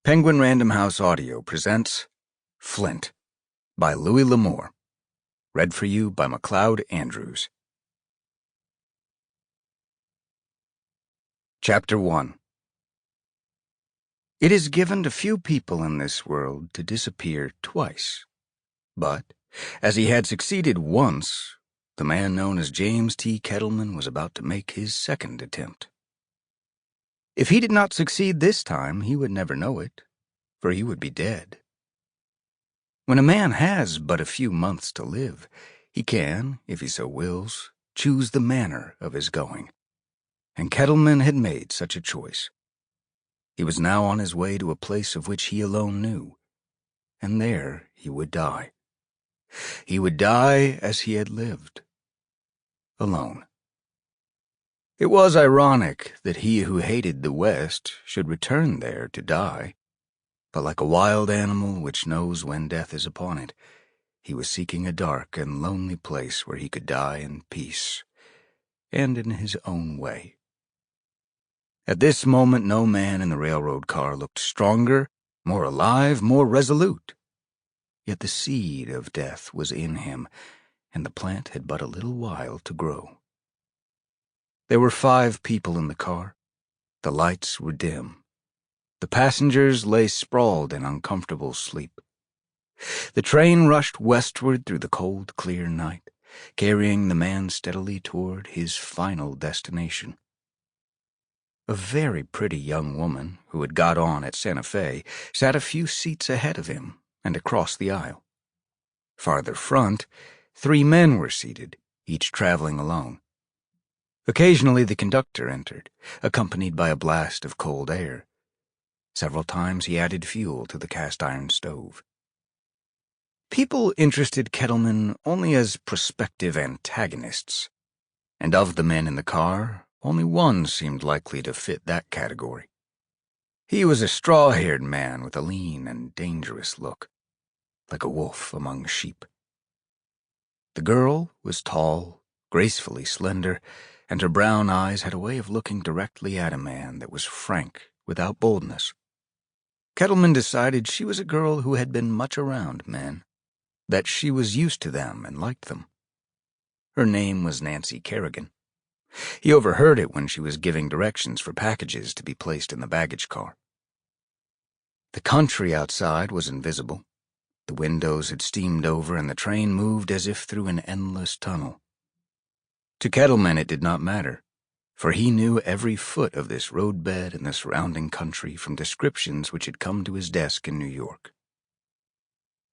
Penguin Random House Audio presents Flint by Louis L'Amour. Read for you by Macleod Andrews. Chapter 1. It is given to few people in this world to disappear twice. But, as he had succeeded once, the man known as James T. Kettleman was about to make his second attempt. If he did not succeed this time, he would never know it, for he would be dead. When a man has but a few months to live, he can, if he so wills, choose the manner of his going. And Kettleman had made such a choice. He was now on his way to a place of which he alone knew, and there he would die. He would die as he had lived, alone. It was ironic that he who hated the West should return there to die, but like a wild animal which knows when death is upon it, he was seeking a dark and lonely place where he could die in peace, and in his own way. At this moment no man in the railroad car looked stronger, more alive, more resolute. Yet the seed of death was in him, and the plant had but a little while to grow. There were 5 people in the car. The lights were dim. The passengers lay sprawled in uncomfortable sleep. The train rushed westward through the cold, clear night, carrying the man steadily toward his final destination. A very pretty young woman, who had got on at Santa Fe, sat a few seats ahead of him and across the aisle. Farther front, 3 men were seated, each traveling alone. Occasionally the conductor entered, accompanied by a blast of cold air. Several times he added fuel to the cast-iron stove. People interested Kettleman only as prospective antagonists, and of the men in the car, only one seemed likely to fit that category. He was a straw-haired man with a lean and dangerous look, like a wolf among sheep. The girl was tall, gracefully slender, and her brown eyes had a way of looking directly at a man that was frank without boldness. Kettleman decided she was a girl who had been much around men, that she was used to them and liked them. Her name was Nancy Kerrigan. He overheard it when she was giving directions for packages to be placed in the baggage car. The country outside was invisible. The windows had steamed over and the train moved as if through an endless tunnel. To Kettleman it did not matter, for he knew every foot of this roadbed and the surrounding country from descriptions which had come to his desk in New York.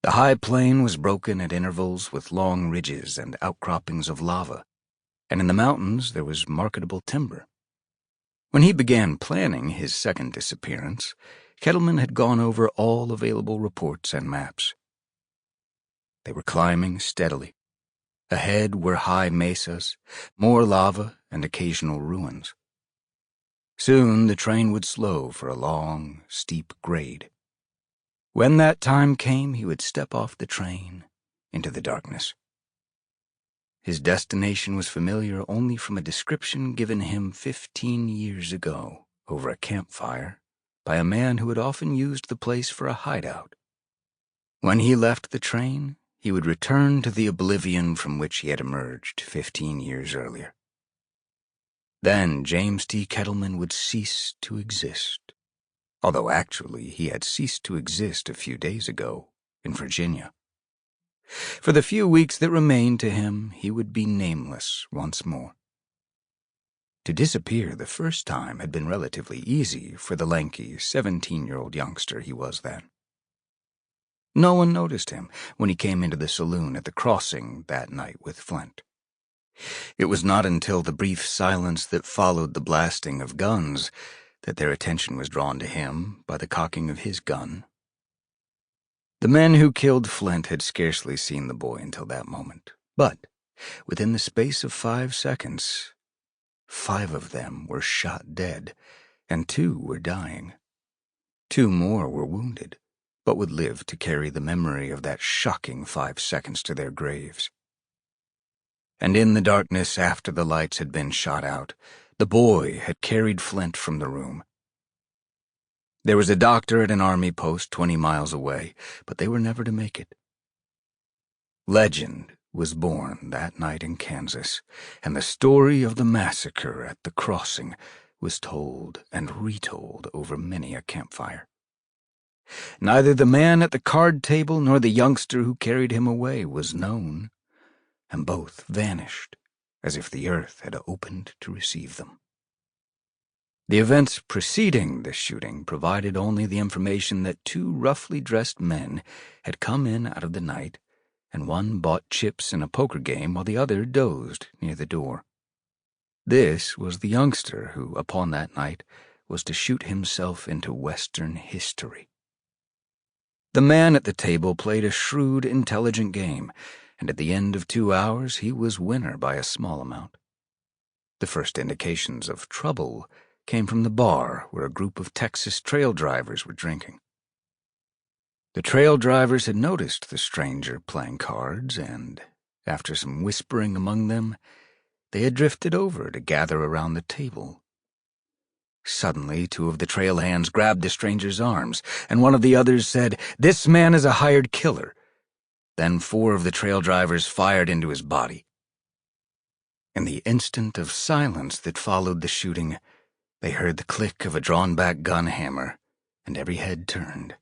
The high plain was broken at intervals with long ridges and outcroppings of lava, and in the mountains there was marketable timber. When he began planning his second disappearance, Kettleman had gone over all available reports and maps. They were climbing steadily. Ahead were high mesas, more lava, and occasional ruins. Soon the train would slow for a long, steep grade. When that time came, he would step off the train into the darkness. His destination was familiar only from a description given him 15 years ago over a campfire by a man who had often used the place for a hideout. When he left the train, he would return to the oblivion from which he had emerged 15 years earlier. Then James T. Kettleman would cease to exist, although actually he had ceased to exist a few days ago in Virginia. For the few weeks that remained to him, he would be nameless once more. To disappear the first time had been relatively easy for the lanky 17-year-old youngster he was then. No one noticed him when he came into the saloon at the crossing that night with Flint. It was not until the brief silence that followed the blasting of guns that their attention was drawn to him by the cocking of his gun. The men who killed Flint had scarcely seen the boy until that moment, but within the space of 5 seconds, 5 of them were shot dead, and 2 were dying. 2 more were wounded, but would live to carry the memory of that shocking 5 seconds to their graves. And in the darkness after the lights had been shot out, the boy had carried Flint from the room. There was a doctor at an army post 20 miles away, but they were never to make it. Legend was born that night in Kansas, and the story of the massacre at the crossing was told and retold over many a campfire. Neither the man at the card table nor the youngster who carried him away was known, and both vanished as if the earth had opened to receive them. The events preceding the shooting provided only the information that two roughly dressed men had come in out of the night, and one bought chips in a poker game while the other dozed near the door. This was the youngster who, upon that night, was to shoot himself into Western history. The man at the table played a shrewd, intelligent game, and at the end of 2 hours he was winner by a small amount. The first indications of trouble came from the bar where a group of Texas trail drivers were drinking. The trail drivers had noticed the stranger playing cards, and, after some whispering among them, they had drifted over to gather around the table. Suddenly, two of the trail hands grabbed the stranger's arms, and one of the others said, "This man is a hired killer." Then 4 of the trail drivers fired into his body. In the instant of silence that followed the shooting, they heard the click of a drawn-back gun hammer, and every head turned.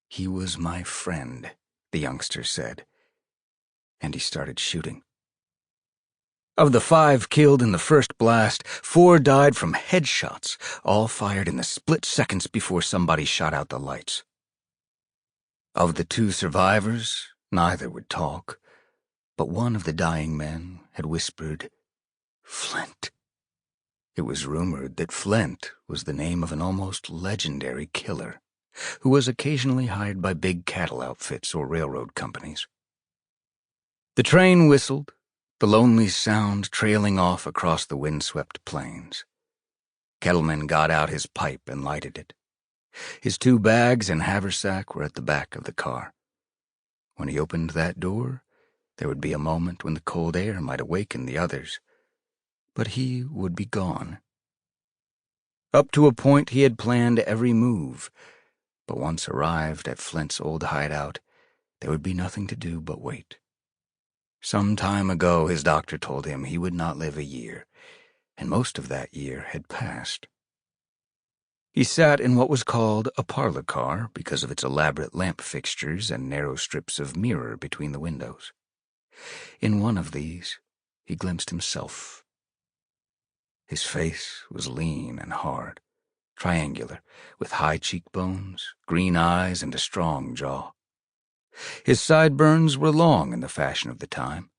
"He was my friend," the youngster said, and he started shooting. Of the 5 killed in the first blast, 4 died from headshots, all fired in the split seconds before somebody shot out the lights. Of the 2 survivors, neither would talk, but one of the dying men had whispered, "Flint." It was rumored that Flint was the name of an almost legendary killer who was occasionally hired by big cattle outfits or railroad companies. The train whistled, the lonely sound trailing off across the windswept plains. Kettleman got out his pipe and lighted it. His 2 bags and haversack were at the back of the car. When he opened that door, there would be a moment when the cold air might awaken the others, but he would be gone. Up to a point he had planned every move, but once arrived at Flint's old hideout, there would be nothing to do but wait. Some time ago, his doctor told him he would not live a year, and most of that year had passed. He sat in what was called a parlor car because of its elaborate lamp fixtures and narrow strips of mirror between the windows. In one of these, he glimpsed himself. His face was lean and hard, triangular, with high cheekbones, green eyes, and a strong jaw. His sideburns were long in the fashion of the time,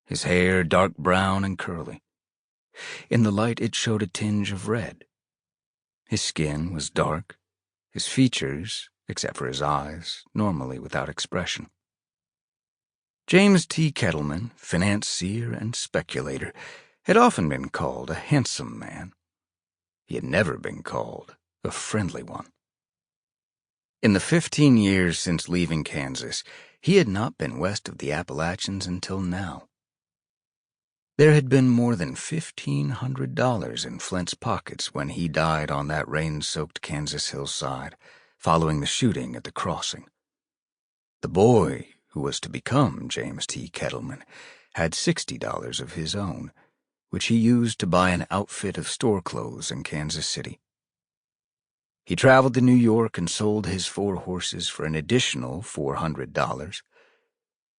his hair dark brown and curly. In the light it showed a tinge of red. His skin was dark, his features, except for his eyes, normally without expression. James T. Kettleman, financier and speculator, had often been called a handsome man. He had never been called a friendly one. In the 15 years since leaving Kansas, he had not been west of the Appalachians until now. There had been more than $1,500 in Flint's pockets when he died on that rain-soaked Kansas hillside, following the shooting at the crossing. The boy, who was to become James T. Kettleman, had $60 of his own, which he used to buy an outfit of store clothes in Kansas City. He traveled to New York and sold his 4 horses for an additional $400.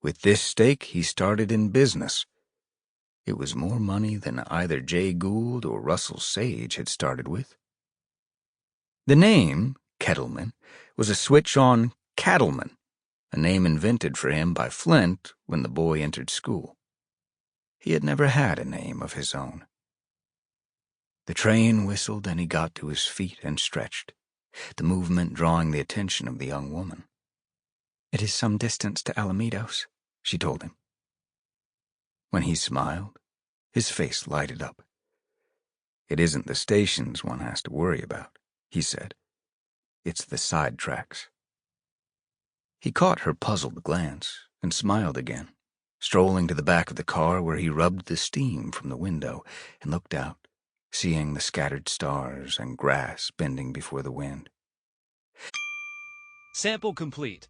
With this stake, he started in business. It was more money than either Jay Gould or Russell Sage had started with. The name, Kettleman, was a switch on Cattleman, a name invented for him by Flint when the boy entered school. He had never had a name of his own. The train whistled and he got to his feet and stretched, the movement drawing the attention of the young woman. "It is some distance to Alamitos," she told him. When he smiled, his face lighted up. "It isn't the stations one has to worry about," he said. "It's the side tracks." He caught her puzzled glance and smiled again, strolling to the back of the car where he rubbed the steam from the window and looked out, seeing the scattered stars and grass bending before the wind. Sample complete.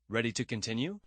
Ready to continue?